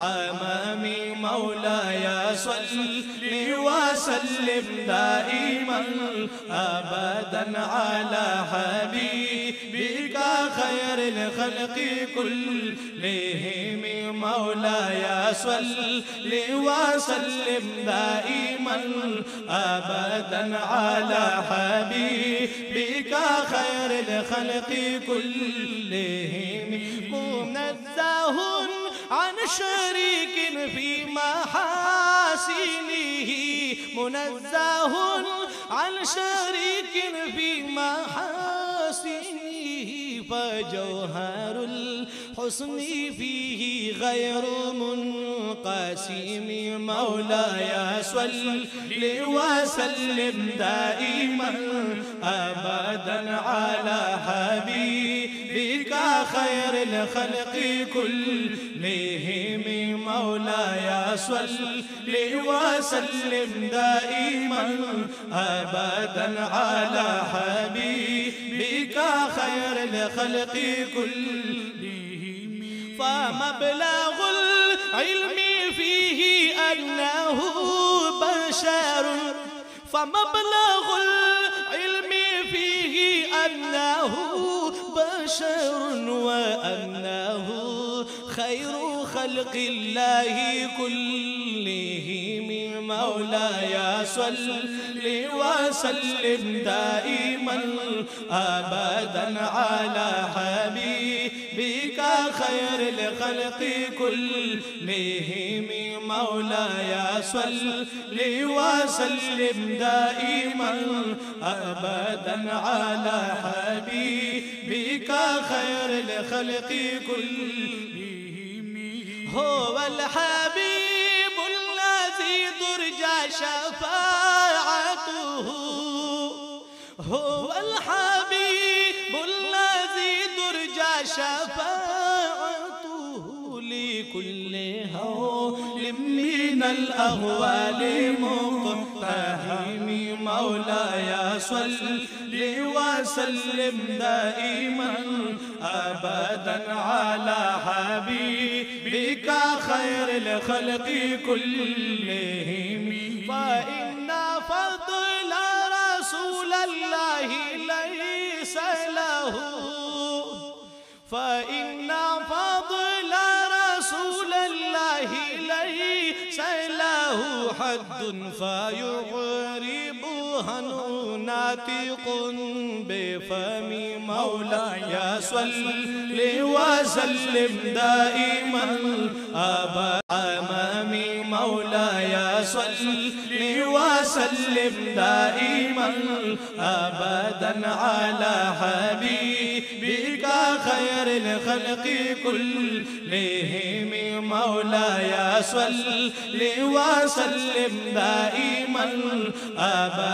أمامي مولاي صل وسلم دائما أبدا على حبيبك خير الخلق كلهم مولاي صل وسلم دائما أبدا على حبيبك خير الخلق كلهم منزه عن شريك في محاسنه منزه عن شريك في محاسنه فجوهر الحسن فيه غير منقسم مولاي صل وسلم دائما أبدا على حبيبك خير الخلق كلهم مولاي صل وسلم دائما أبدا على حبيبك خير الخلق كلهم فمبلغ العلم فيه أنه بشر فمبلغ العلم فيه أنه بشر وأنه خير خلق الله كلهم مولاي صل وسلم دائما أبدا على حبيبك خير الخلق كلهم مولاي صل وسلم دائما أبدا على حبيبك خير الخلق كلهم هو الحبيب الذي ترجى شفاعته هو الحبيب الذي ترجى شفاعته لكل هول من الأهوال مقتحم مولاي صل وسلم دائما أبدا على حبيبك خير الخلق كلهم فإن فضل رسول الله ليس له فإن فضل رسول الله ليس له حد فيعربها ناطق بفم مولاي صل وسلم دائما أبدا أمامي مولاي صل وسلم دائما أبدا على حبيبك خير الخلق كلهم مولاي صل وسلم دائما أبدا